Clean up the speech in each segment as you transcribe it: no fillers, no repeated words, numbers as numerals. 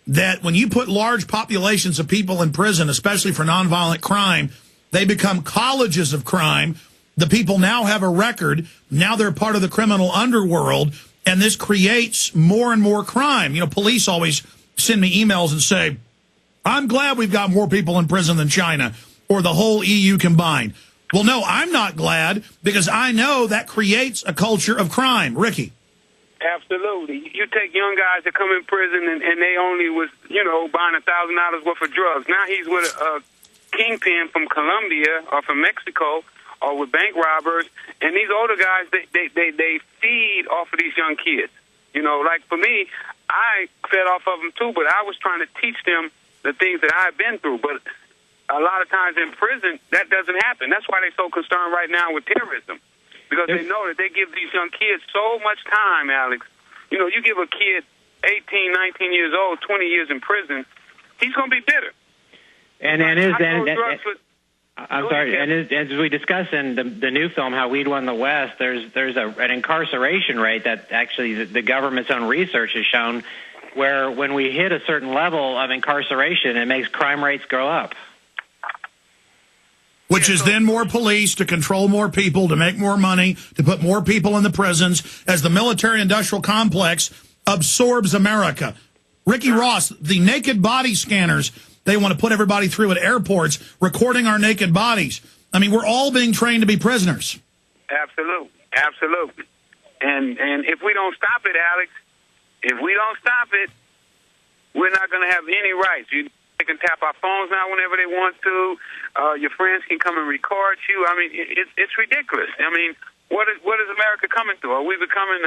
that when you put large populations of people in prison, especially for nonviolent crime, they become colleges of crime. The people now have a record. Now they're part of the criminal underworld, and this creates more and more crime. You know, police always send me emails and say, I'm glad we've got more people in prison than China or the whole EU combined. Well, no, I'm not glad, because I know that creates a culture of crime. Ricky. Absolutely. You take young guys that come in prison and they only was, you know, buying $1,000 worth of drugs. Now he's with a kingpin from Colombia or from Mexico or with bank robbers. And these older guys, they feed off of these young kids. You know, like for me, I fed off of them too, but I was trying to teach them the things that I've been through. But a lot of times in prison, that doesn't happen. That's why they're so concerned right now with terrorism. Because they know that they give these young kids so much time, Alex. You know, you give a kid 18, 19 years old, 20 years in prison, he's going to be bitter. As we discussed in the new film, How Weed Won the West, there's an incarceration rate that actually the government's own research has shown, where when we hit a certain level of incarceration, it makes crime rates go up. Which is then more police to control more people, to make more money, to put more people in the prisons, as the military-industrial complex absorbs America. Ricky Ross, the naked body scanners they want to put everybody through at airports, recording our naked bodies. I mean, we're all being trained to be prisoners. Absolutely. Absolutely. And if we don't stop it, Alex, if we don't stop it, we're not going to have any rights. They can tap our phones now whenever they want to. Your friends can come and record you. I mean, it's ridiculous. I mean, what is America coming to? Are we becoming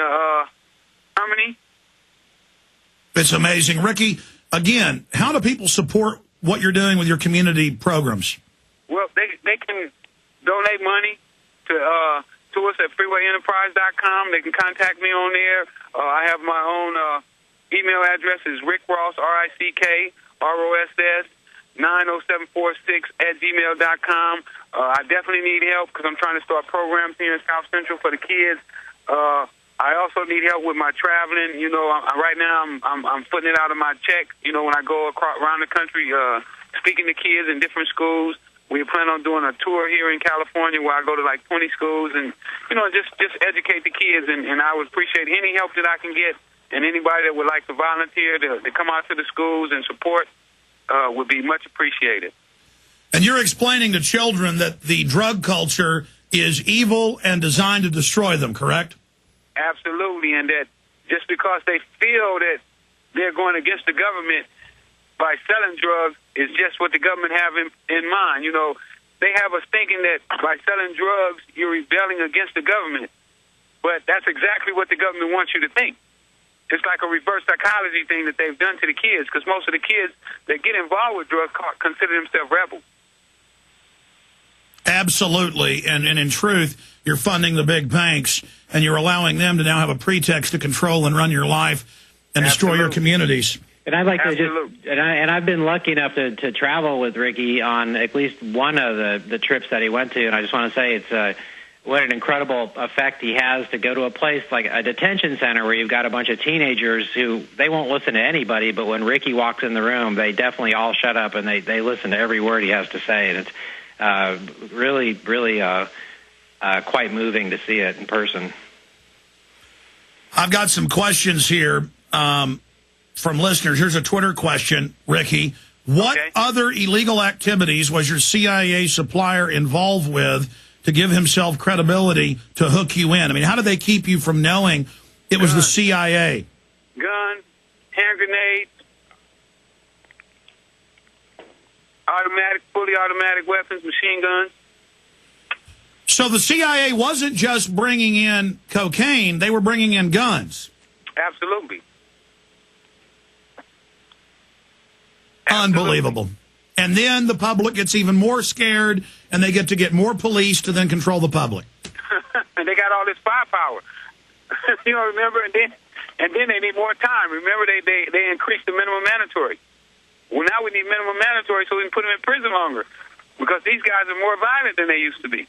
Germany? It's amazing. Ricky, again, how do people support what you're doing with your community programs? Well, they can donate money to us at freewayenterprise.com. They can contact me on there. I have my own email address is Rick Ross, RICKROSS 90746 @gmail.com. I definitely need help because I'm trying to start programs here in South Central for the kids. I also need help with my traveling. You know, right now I'm putting it out of my check. You know, when I go around the country speaking to kids in different schools. We plan on doing a tour here in California where I go to like 20 schools and, you know, just educate the kids. And I would appreciate any help that I can get, and anybody that would like to volunteer to come out to the schools and support would be much appreciated. And you're explaining to children that the drug culture is evil and designed to destroy them, correct? Absolutely, and that just because they feel that they're going against the government by selling drugs is just what the government have in mind. You know, they have us thinking that by selling drugs, you're rebelling against the government. But that's exactly what the government wants you to think. It's like a reverse psychology thing that they've done to the kids, because most of the kids that get involved with drugs consider themselves rebels. Absolutely. And in truth, you're funding the big banks, and you're allowing them to now have a pretext to control and run your life and destroy your communities. And I'd like to and I've been lucky enough to travel with Ricky on at least one of the trips that he went to, and I just want to say it's what an incredible effect he has to go to a place like a detention center where you've got a bunch of teenagers who they won't listen to anybody, but when Ricky walks in the room, they definitely all shut up and they listen to every word he has to say, and it's really quite moving to see it in person. I've got some questions here from listeners. Here's a Twitter question, Ricky. What other illegal activities was your CIA supplier involved with to give himself credibility to hook you in? I mean, how did they keep you from knowing it was the CIA? Guns, hand grenades, fully automatic weapons, machine guns. So the CIA wasn't just bringing in cocaine, they were bringing in guns. Absolutely. Unbelievable. And then the public gets even more scared, and they get more police to then control the public. And they got all this firepower. You know, remember? And then they need more time. Remember, they increased the minimum mandatory. Well, now we need minimum mandatory so we can put them in prison longer, because these guys are more violent than they used to be.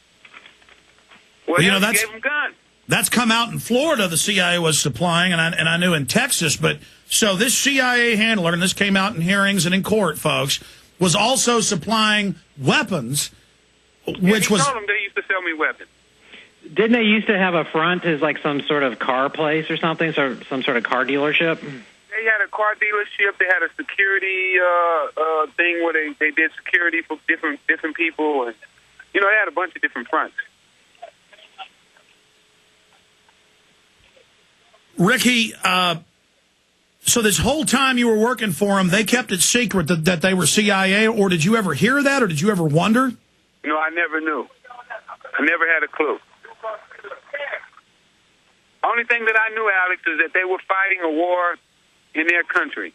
Well, you know, that's gave them guns. That's come out in Florida. The CIA was supplying, and I knew in Texas, but So this CIA handler, and this came out in hearings and in court, folks, was also supplying weapons, which was... He told them they used to sell me weapons. Didn't they used to have a front as like some sort of car place or something, so some sort of car dealership? They had a car dealership. They had a security thing where they did security for different people, and they had a bunch of different fronts. Ricky, so this whole time you were working for them, they kept it secret that they were CIA, or did you ever hear that, or did you ever wonder? No, I never knew. I never had a clue. Only thing that I knew, Alex, is that they were fighting a war in their country.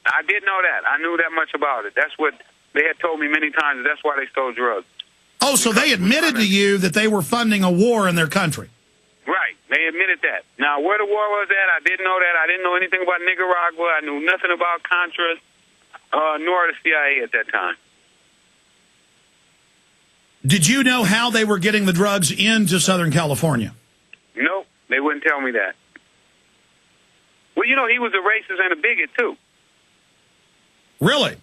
I did know that. I knew that much about it. That's what they had told me many times. That's why they stole drugs. Oh, so they admitted to you that they were funding a war in their country? Right. They admitted that. Now, where the war was at, I didn't know that. I didn't know anything about Nicaragua. I knew nothing about Contras, nor the CIA at that time. Did you know how they were getting the drugs into Southern California? Nope. They wouldn't tell me that. Well, he was a racist and a bigot, too. Really?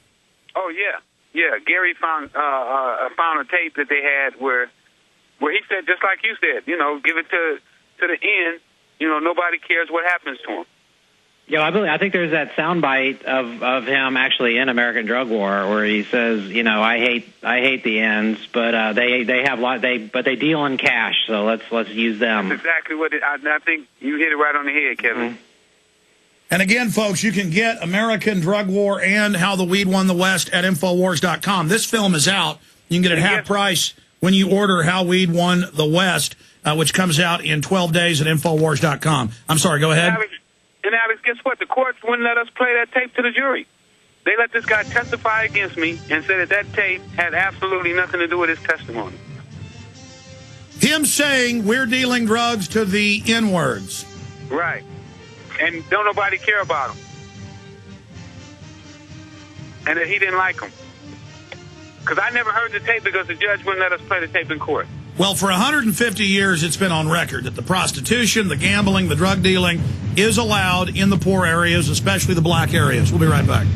Oh, yeah. Yeah, Gary found a tape that they had where he said, just like you said, give it to the end, nobody cares what happens to him. Yeah, I think there's that soundbite of him actually in American Drug War where he says, I hate the ends, but they deal in cash, so let's use them. That's exactly what I think you hit it right on the head, Kevin. Mm-hmm. And again, folks, you can get American Drug War and How the Weed Won the West at Infowars.com. This film is out. You can get it half price when you order How Weed Won the West, which comes out in 12 days at Infowars.com. I'm sorry, go ahead. And Alex, guess what? The courts wouldn't let us play that tape to the jury. They let this guy testify against me and said that tape had absolutely nothing to do with his testimony. Him saying we're dealing drugs to the N-words. Right. And don't nobody care about him. And that he didn't like him. Because I never heard the tape because the judge wouldn't let us play the tape in court. Well, for 150 years, it's been on record that the prostitution, the gambling, the drug dealing is allowed in the poor areas, especially the black areas. We'll be right back.